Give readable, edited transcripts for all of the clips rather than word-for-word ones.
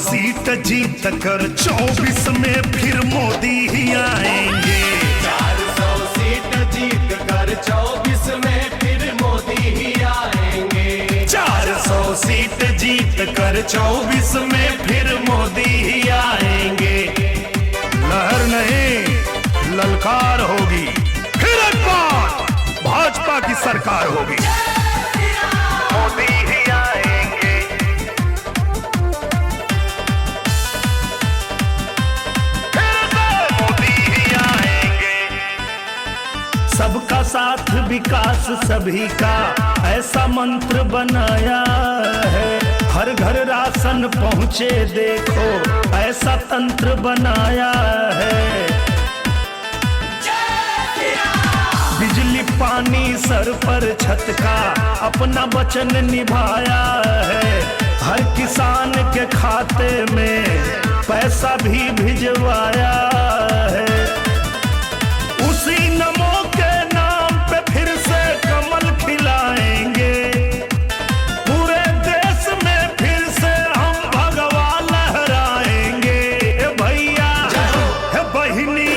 Seat जीत कर 24 में फिर मोदी ही आएंगे। 400 सीट जीत कर 24 में फिर मोदी ही आएंगे। 400 सीट जीत कर 24 में फिर मोदी ही आएंगे। लहर नहीं ललकार होगी, फिर एक बार भाजपा की सरकार होगी। मोदी ही आएंगे, मोदी ही आएंगे। सबका साथ विकास सभी का ऐसा मंत्र बनाया है। हर घर राशन पहुँचे देखो ऐसा तंत्र बनाया है। बिजली पानी सर पर छत का अपना वचन निभाया है। हर किसान के खाते में पैसा भी भिजवाया है। उसी नमो के नाम पे फिर से कमल खिलाएंगे। पूरे देश में फिर से हम भगवा लहराएंगे। हे भैया हे बहिनी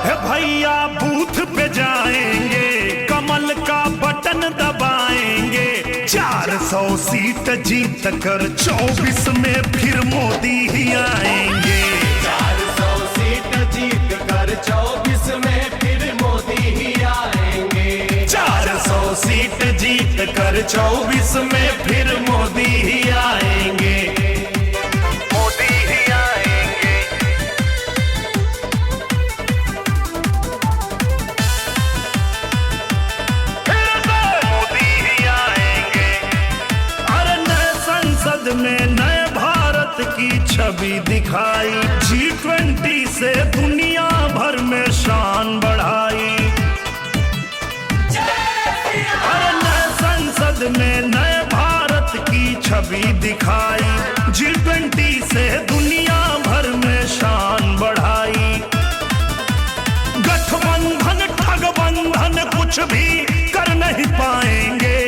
हे भैया बूथ पे जाएंगे, कमल का बटन दबाएंगे। 400 सीट जीत कर 24 में फिर मोदी ही आएंगे। 400 सीट जीत कर 24 में फिर मोदी ही आएंगे। 400 सीट जीत कर 24 में फिर मोदी ही आएंगे। मोदी ही आएंगे, मोदी ही आएंगे। अरे नए संसद में नए भारत की छवि दिखाई। G20 से दुनिया भर में शान बढ़ाई। अरे नए संसद में नए भारत की छवि दिखाई। G20 से दुनिया भर में शान बढ़ाई। गठबंधन ठगबंधन कुछ भी कर नहीं पाएंगे।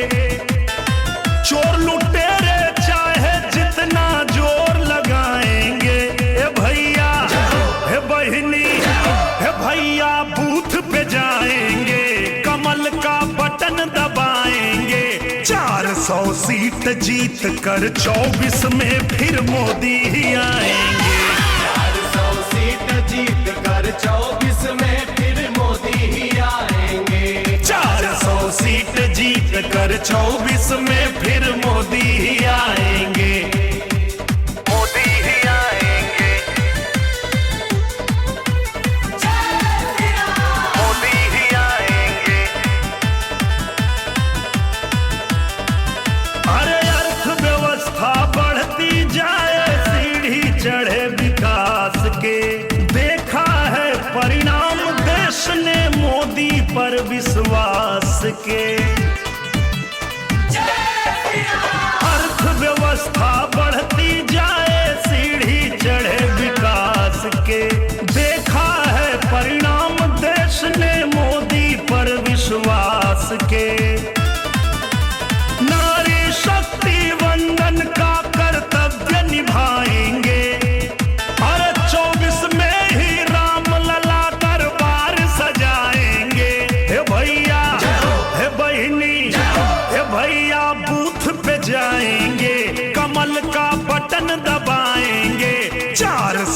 चोर लुटेरे चाहे जितना जोर लगाएंगे। हे भैया हे बहिनी हे भैया बूथ पे जाएंगे, कमल का बटन दबाएंगे। 400 सीट जीत कर 24 में फिर मोदी ही आएंगे। 400 सीट जीत कर 24 में फिर मोदी ही आएंगे। 400 सीट जीत कर 24 में फिर मोदी ही आएंगे। मोदी ही आएंगे, मोदी ही आएंगे। अरे अर्थव्यवस्था बढ़ती जाए सीढ़ी चढ़े विकास के। देखा है परिणाम देश ने मोदी पर विश्वास के। अर्थव्यवस्था बढ़ती जाए सीढ़ी चढ़े विकास के। देखा है परिणाम देश ने मोदी पर विश्वास के। नारी शक्ति वंदन का कर्तव्य निभाएंगे। अरे 24 में ही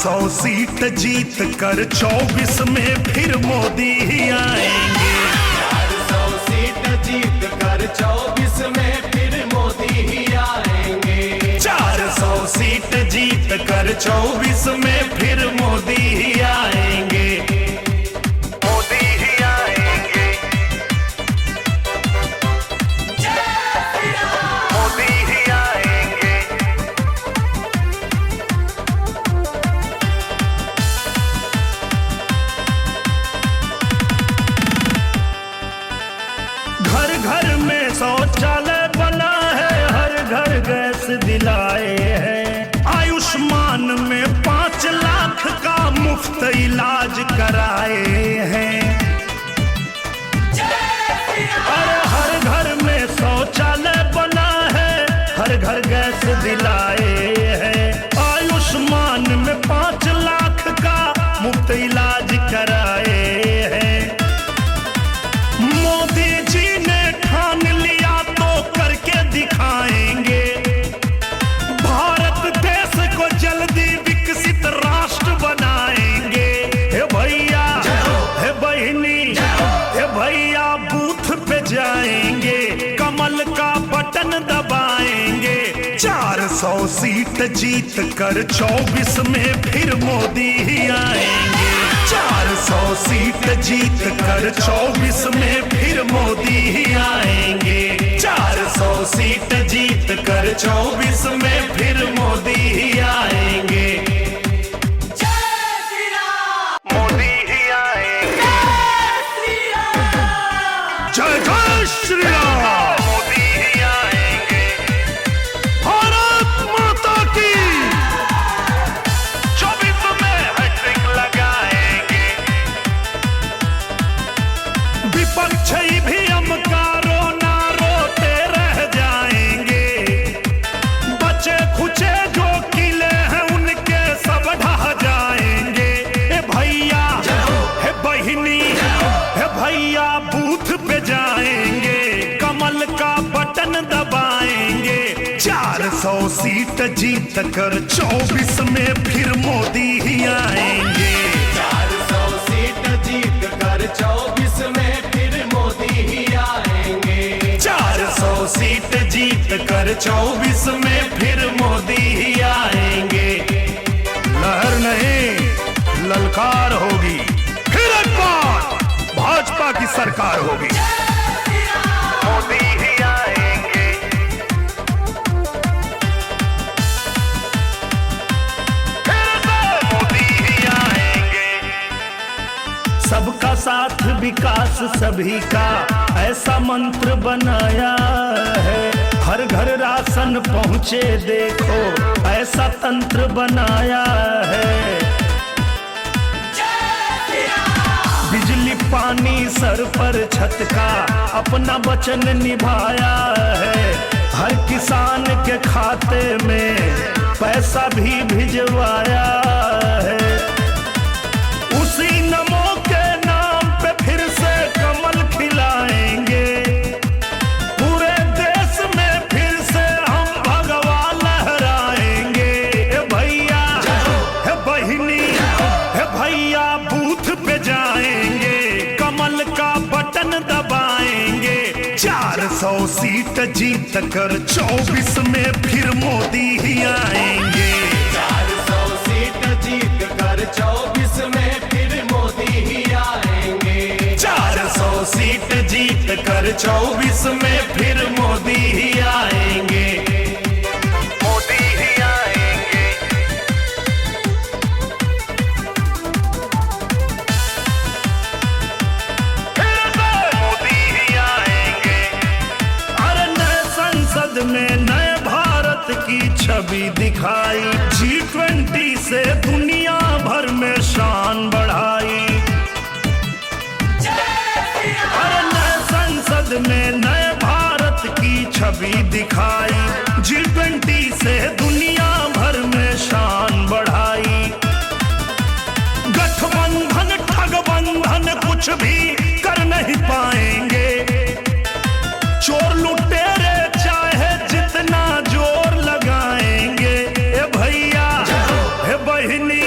400 सीट जीत कर 24 में फिर मोदी ही आएंगे। 400 सीट जीत कर 24 में फिर मोदी ही आएंगे। 400 सीट जीत कर 24 में फिर मोदी ही आएंगे। मोदी ही आएंगे। मोदी ही आएंगे। घर घर में शौचालय बना है, हर घर गैस दिलाए हैं। आयुष्मान में 5 लाख का मुफ्त इलाज कराए हैं। अरे हर घर में शौचालय बना है, हर घर गैस दिलाए हैं। आयुष्मान में 5 लाख का मुफ्त इलाज कराए हैं। मोदी जी ने ठान लिया तो करके दिखाएंगे। भारत देश को जल्दी विकसित राष्ट्र बनाएंगे। हे भैया, हे बहिनी, हे भैया बूथ पे जाएंगे, कमल का बटन दबाएंगे। 400 सीट जीत कर 24 में फिर मोदी ही आएंगे। 400 सीट जीत कर 24 में फिर मोदी ही आएंगे। 400 सीट जीत कर 24 में फिर मोदी ही आएंगे। मोदी ही आएंगे। जय जय श्री राम। मोदी ही आएंगे। भारत माता की 24 में हैट्रिक लगाएंगे। विपक्ष भी अमकारो ना रोते रह जाएंगे। बचे खुचे जो किले हैं उनके सब ढह जाएंगे। हे भैया, हे बहिनी, हे भैया बूथ पे जाएंगे, कमल का बटन दबाएंगे। 400 सीट जीत कर 24 में फिर मोदी ही आएंगे। 400 सीट जीत कर 24 में फिर मोदी ही आएंगे। 400 सीट जीत कर 24 में फिर मोदी ही आएंगे। लहर नहीं, ललकार होगी, फिर एक बार भाजपा की सरकार होगी। मोदी ही आएंगे। फिर से मोदी ही आएंगे। सबका साथ विकास सभी का, ऐसा मंत्र बनाया है। हर घर राशन पहुँचे देखो, ऐसा तंत्र बनाया है। बिजली पानी सर पर छत का अपना वचन निभाया है। हर किसान के खाते में पैसा भी भिजवाया है। उसी नमो के नाम पे फिर से कमल खिलाएंगे। पूरे देश में फिर से हम भगवा लहराएंगे। हे भैया, हे बहिनी, हे भैया बूथ पे जाएंगे, कमल का बटन दबाएंगे। 400 सीट जीत कर 24 में फिर मोदी ही आएंगे। 400 सीट जीत कर 24 में फिर मोदी ही आएंगे। 400 सीट जीत कर 24 में फिर मोदी ही आएंगे। मोदी ही आएंगे। फिर से मोदी ही आएंगे। अरे नए संसद में नए भारत की छवि दिखाई। G20 से दुनिया भर में शान बढ़ाई। अरे नए संसद में नए भारत की छवि दिखाई। G20 से दुनिया भर में शान बढ़ाई। गठबंधन ठगबंधन कुछ भी कर नहीं पाएंगे। चोर लुटेरे चाहे जितना जोर लगाएंगे। ए भैया, हे बहिनी,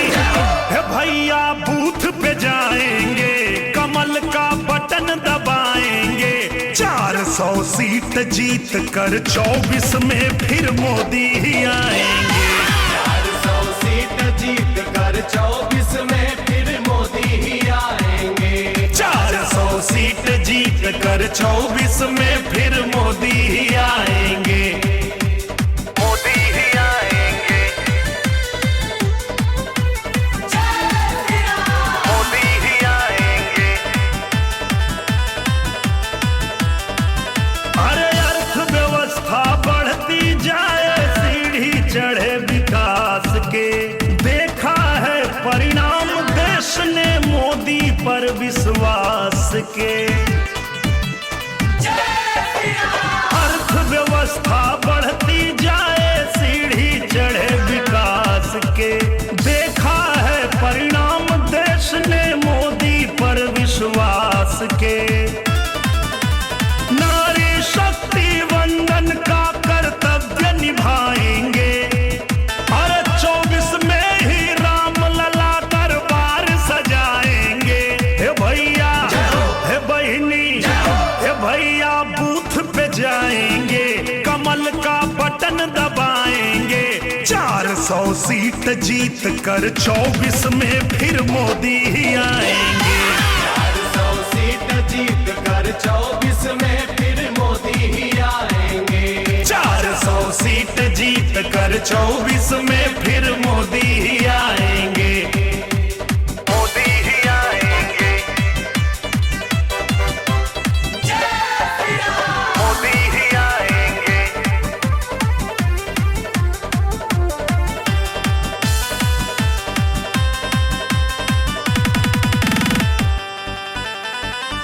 भैया बूथ पे जाएंगे, कमल का बटन दबाएंगे, 400 सीट जीत कर 24 में फिर मोदी ही आएंगे। 400 सीट जीत कर 24 में फिर मोदी ही आएंगे। 400 सीट जीत कर 24 में फिर मोदी ही आएंगे। मोदी ही आएंगे। मोदी ही आएंगे। अरे अर्थव्यवस्था बढ़ती जाए, सीढ़ी चढ़े विकास के, देखा है परिणाम देश ने मोदी पर विश्वास के। अर्थव्यवस्था बढ़ती जाए, सीढ़ी चढ़े विकास के, देखा है परिणाम देश ने मोदी पर विश्वास के। नारी शक्ति वंदन का कर्तव्य निभाएंगे, अरे 24 में ही राम लला दरबार सजाएंगे। हे भैया, हे बहिनी, हे भैया बूथ पे जाएंगे, कमल का बटन दबाएंगे, 400 सीट जीत कर 24 में फिर मोदी ही आएंगे। 400 सीट जीत कर 24 में फिर मोदी ही आएंगे। 400 सीट जीत कर 24 में फिर मोदी ही आएंगे। मोदी ही आएंगे। मोदी ही आएंगे।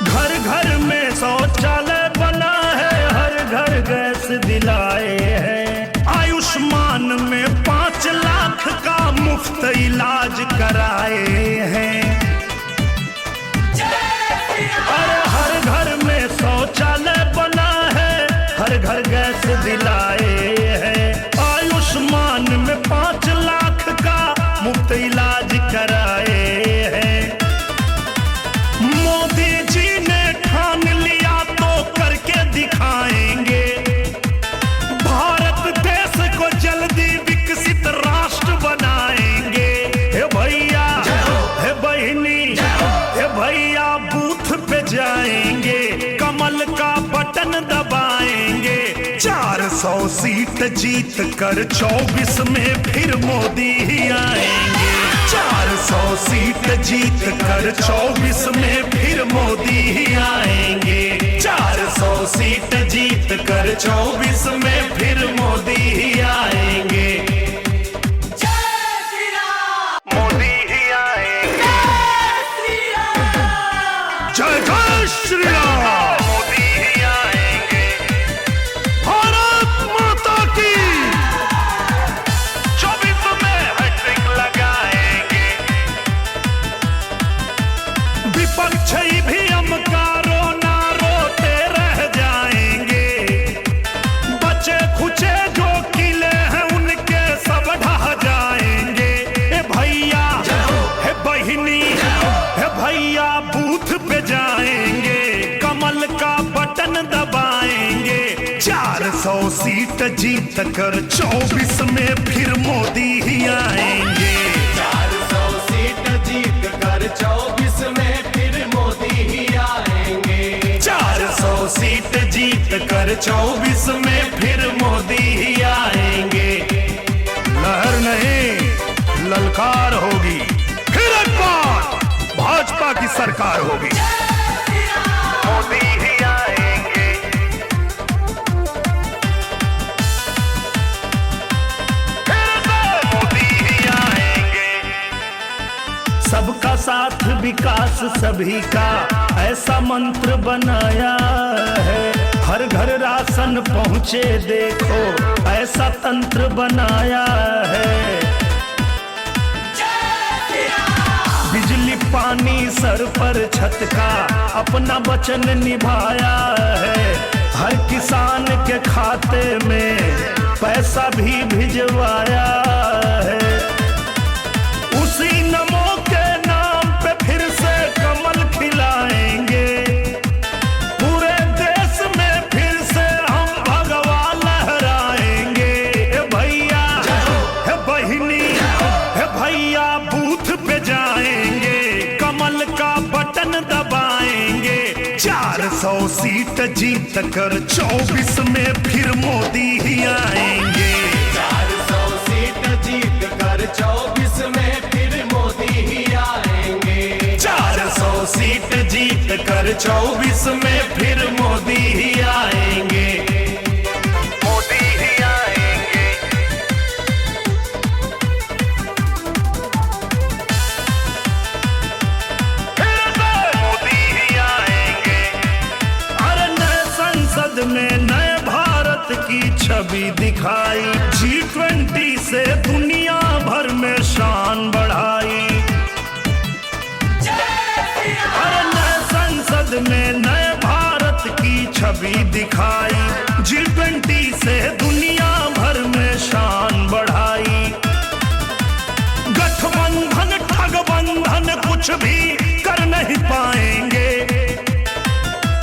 घर घर में शौचालय बना है, हर घर गैस दिलाए हैं, आयुष्मान में 5 लाख का मुफ्त इलाज कराए हैं। अरे हर घर में शौचालय बना है, हर घर गैस दिलाए हैं, आयुष्मान में 5 लाख का मुफ्त इलाज कराए हैं। मोदी जी ने ठान लिया तो करके दिखाएंगे, भारत देश को जल्दी विकसित राष्ट्र बनाएंगे। हे भैया, हे बहिनी, हे भैया बूथ पे जाएंगे, कमल का बटन दबाएंगे, 400 सीट जीत कर 24 में फिर मोदी ही आएंगे। 400 सीट जीत कर 24 में फिर मोदी ही आएंगे। 400 सीट जीत कर 24 में फिर मोदी ही आएंगे। मोदी ही आएंगे। जय जय श्री राम। मोदी ही आएंगे। भारत माता की 24 में हैट्रिक लगाएंगे। विपक्ष भी अमकारो ना रोते रह जाएंगे, बचे खुचे जो किले हैं उनके सब ढह जाएंगे। हे भैया, हे बहिनी, हे भैया बूथ पे जाएंगे, कमल का बटन दबाएंगे, 400 सीट जीत कर 24 में फिर मोदी ही आएंगे। 400 सीट जीत कर 24 में फिर मोदी ही आएंगे। 400 सीट जीत कर 24 में फिर मोदी ही आएंगे। लहर नहीं ललकार होगी, फिर एक बार भाजपा की सरकार होगी। मोदी ही आएंगे। फिर से मोदी ही आएंगे। सबका साथ विकास सभी का, ऐसा मंत्र बनाया है, हर घर राशन पहुँचे देखो, ऐसा तंत्र बनाया है। बिजली पानी सर पर छत का अपना वचन निभाया है, हर किसान के खाते में पैसा भी भिजवाया है। उसी नमो के 400 सीट जीत कर 24 में फिर मोदी ही आएंगे। 400 सीट जीत कर 24 में फिर मोदी ही आएंगे। 400 सीट जीत कर 24 में फिर मोदी ही आएंगे। मोदी ही आएंगे। फिर से मोदी ही आएंगे। अरे नए संसद में नए भारत की छवि दिखाई, G20 से दुनिया भर में शान बढ़ाई। अरे नए संसद में नए भारत की छवि दिखाई, G20 से दुनिया भर में शान बढ़ाई। गठबंधन ठगबंधन कुछ भी कर नहीं पाएंगे।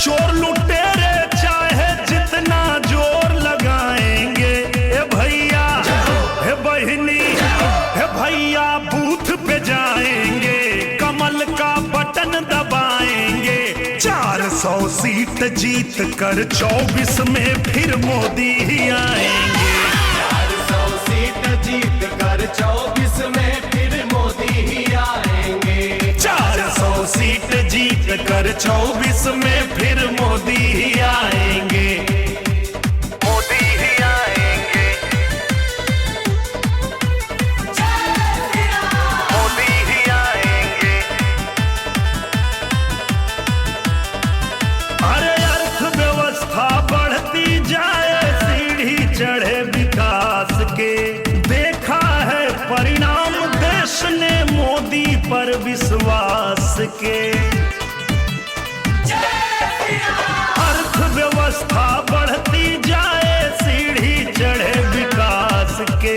चोर लुटेरे चाहे जितना जोर लगाएंगे, ए भैया हे बहिनी हे भैया बूथ पे जाएंगे, कमल का बटन दबाएंगे। 400 सीट जीत कर 24 में फिर मोदी ही आएंगे। 400 सीट जीत कर 24 में फिर मोदी ही आएंगे। 400 सीट जीत कर 24 में फिर मोदी ही आएंगे। मोदी ही आएंगे। मोदी ही आएंगे। अरे अर्थव्यवस्था बढ़ती जाए, सीढ़ी चढ़े विकास के, देखा है परिणाम देश ने मोदी पर विश्वास के। अर्थव्यवस्था बढ़ती जाए, सीढ़ी चढ़े विकास के,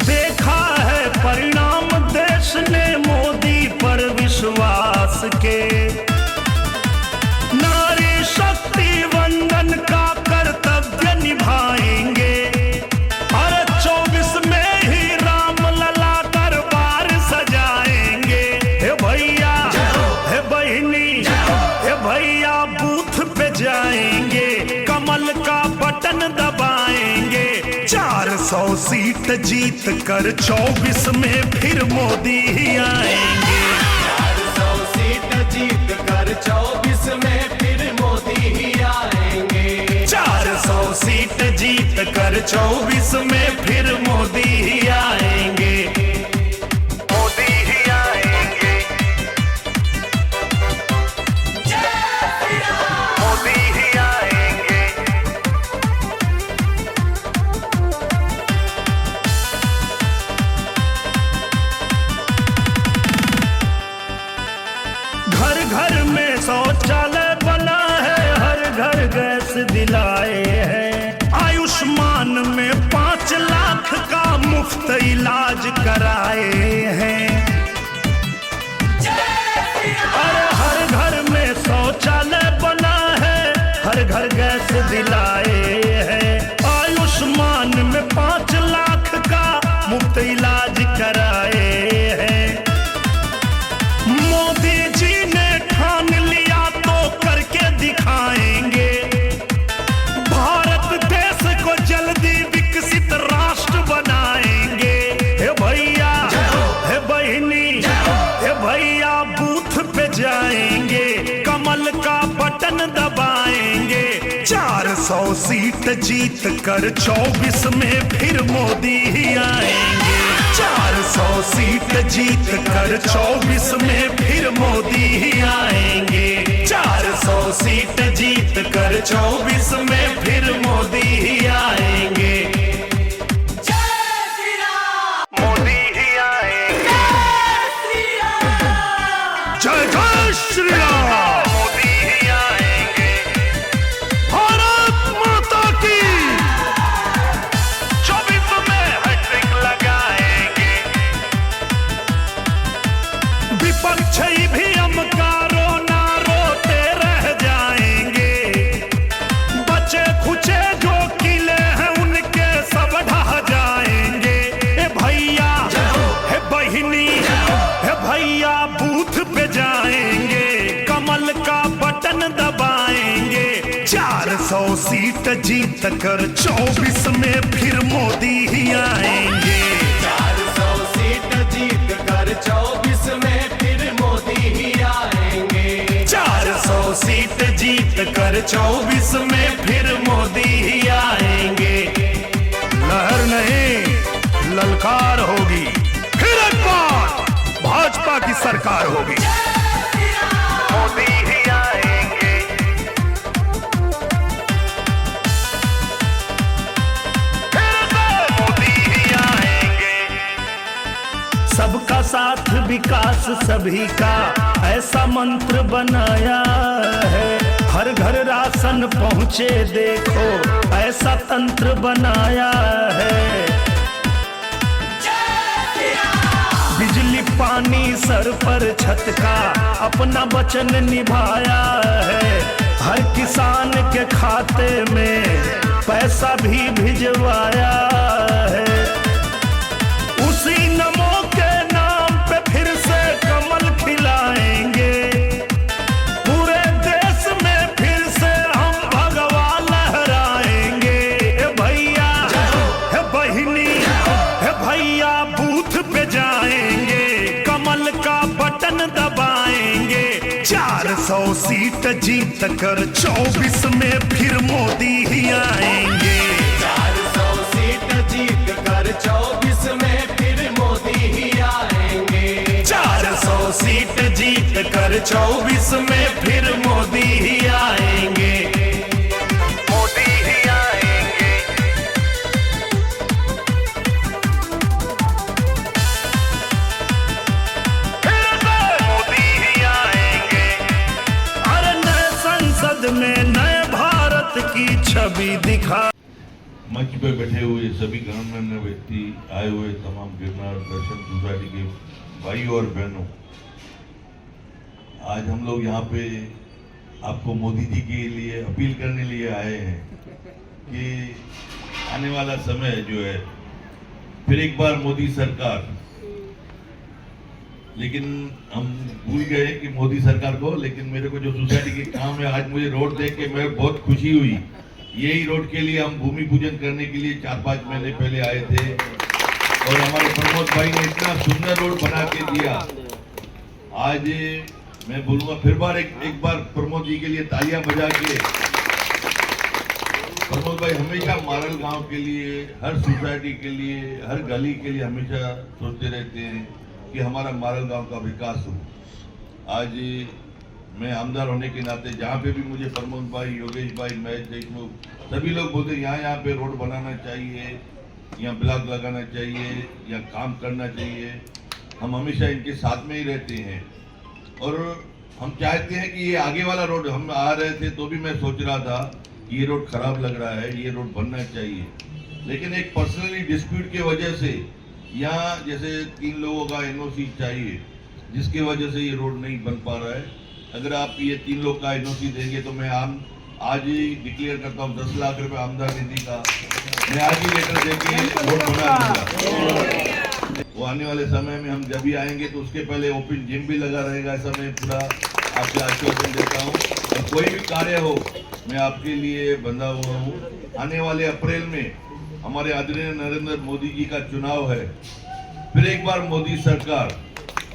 देखा है परिणाम देश ने मोदी पर विश्वास के। नारी शक्ति वंदन का कर्तव्य निभाएंगे। अरे 24 में ही राम लला दरबार सजाएंगे। हे भैया हे बहिनी हे भैया बूथ पे जाएंगे, कमल का बटन दबाएंगे। 400 सीट जीत कर 24 में फिर मोदी ही आएंगे। 400 सीट जीत कर 24 में फिर मोदी ही आएंगे। 400 सीट जीत कर 24 में फिर मोदी ही आएंगे। मोदी ही आएंगे। मोदी ही आएंगे। घर घर में शौचालय बना है, हर घर गैस दिलाए हैं। आयुष्मान में 5 लाख का मुफ्त इलाज कराए हैं। अरे हर घर में शौचालय बना है, हर घर गैस दिलाए हैं। आयुष्मान में 5 लाख का मुफ्त इलाज कराए हैं। मोदी जी ने ठान लिया तो करके दिखाएंगे। भारत देश को जल्दी विकसित राष्ट्र बनाएंगे। हे भैया हे बहिनी हे भैया बूथ पे जाएंगे, कमल का बटन दबाएंगे। 400 सीट जीत कर 24 में फिर मोदी ही आएंगे। 400 सीट जीत कर 24 में फिर मोदी ही आएंगे। 400 सीट जीत कर 24 में फिर मोदी ही आएंगे। मोदी ही आएंगे। जय जय श्री राम। मोदी ही आएंगे। भारत माता की 24 में हैट्रिक लगाएंगे। विपक्ष भी हम कारो ना रोते रह जाएंगे। बचे खुचे जो किले हैं उनके सब ढह जाएंगे। ए भैया हे बहिनी हे भैया बूथ पे जाएंगे, कमल का बटन दबाएंगे। सीट जीत कर 24 में फिर मोदी ही आएंगे। 400 सीट जीत कर 24 में फिर मोदी ही आएंगे। 400 सीट जीत कर 24 में फिर मोदी ही आएंगे। लहर नहीं ललकार होगी, फिर एक बार भाजपा की सरकार होगी। मोदी ही आएंगे। फिर से मोदी ही आएंगे। सबका साथ विकास सभी का ऐसा मंत्र बनाया है। हर घर राशन पहुँचे देखो ऐसा तंत्र बनाया है। बिजली पानी सर पर छत का अपना वचन निभाया है। हर किसान के खाते में पैसा भी भिजवाया है। उसी नमो के नाम पे फिर से कमल खिलाएंगे। पूरे देश में फिर से हम भगवा लहराएंगे। हे भैया हे बहिनी हे भैया बूथ पे जाएंगे, कमल का बटन दबाएंगे। 400 सीट जीत कर 24 में फिर मोदी ही आएंगे। 400 सीट जीत कर 24 में फिर मोदी ही आएंगे। 400 सीट जीत कर 24 में फिर मोदी ही आएंगे। मोदी ही आएंगे। फिर से मोदी ही आएंगे। अरे नए संसद में नए भारत की छवि दिखा। मंच पे बैठे हुए सभी गणमान्य व्यक्ति, आए हुए तमाम गिरनार दर्शन सोसाइटी के भाइयों और बहनों, आज हम लोग यहाँ पे आपको मोदी जी के लिए अपील करने लिए आए हैं कि आने वाला समय जो है फिर एक बार मोदी सरकार, लेकिन हम भूल गए कि मोदी सरकार को, लेकिन मेरे को जो सोसाइटी के काम है, आज मुझे रोड देख के मैं बहुत खुशी हुई। यही रोड के लिए हम भूमि पूजन करने के लिए 4-5 महीने पहले आए थे और हमारे प्रमोद भाई ने इतना सुंदर रोड बना के दिया। आज मैं बोलूंगा फिर एक बार प्रमोद जी के लिए तालियां बजा के। प्रमोद भाई हमेशा मारल गांव के लिए, हर सोसाइटी के लिए, हर गली के लिए हमेशा सोचते रहते हैं कि हमारा मारल गांव का विकास हो। आज मैं आमदार होने के नाते जहाँ पे भी मुझे प्रमोद भाई, योगेश भाई, महेश देशमुख सभी लोग बोलते हैं यहाँ पे रोड बनाना चाहिए, यहाँ ब्लॉक लगाना चाहिए, या काम करना चाहिए, हम हमेशा इनके साथ में ही रहते हैं। और हम चाहते हैं कि ये आगे वाला रोड, हम आ रहे थे तो भी मैं सोच रहा था कि ये रोड खराब लग रहा है, ये रोड बनना चाहिए, लेकिन एक पर्सनली डिस्प्यूट की वजह से यहाँ जैसे 3 लोगों का एनओसी चाहिए, जिसकी वजह से ये रोड नहीं बन पा रहा है। अगर आप ये 3 लोग का एनओसी देंगे तो मैं आज ही डिक्लेयर करता हूँ 10 लाख रुपए आमदार निधि का मैं आज ही लेटर देके रोड बना दूंगा। वो आने वाले समय में हम जब भी आएंगे तो उसके पहले ओपन जिम भी लगा रहेगा, ऐसा मैं पूरा आपसे आश्वासन देता हूँ। और कोई भी कार्य हो मैं आपके लिए बंधा हुआ हूँ। आने वाले अप्रैल में हमारे आदरणीय नरेंद्र मोदी जी का चुनाव है। फिर एक बार मोदी सरकार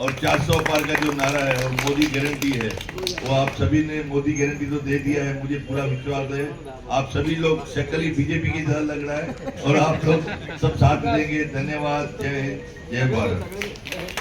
और 400 पार का जो नारा है और मोदी गारंटी है, वो आप सभी ने मोदी गारंटी तो दे दिया है, मुझे पूरा विश्वास है। आप सभी लोग शक्ल ही बीजेपी की तरह लग रहा है और आप लोग सब साथ देंगे। धन्यवाद। जय हिंद, जय भारत।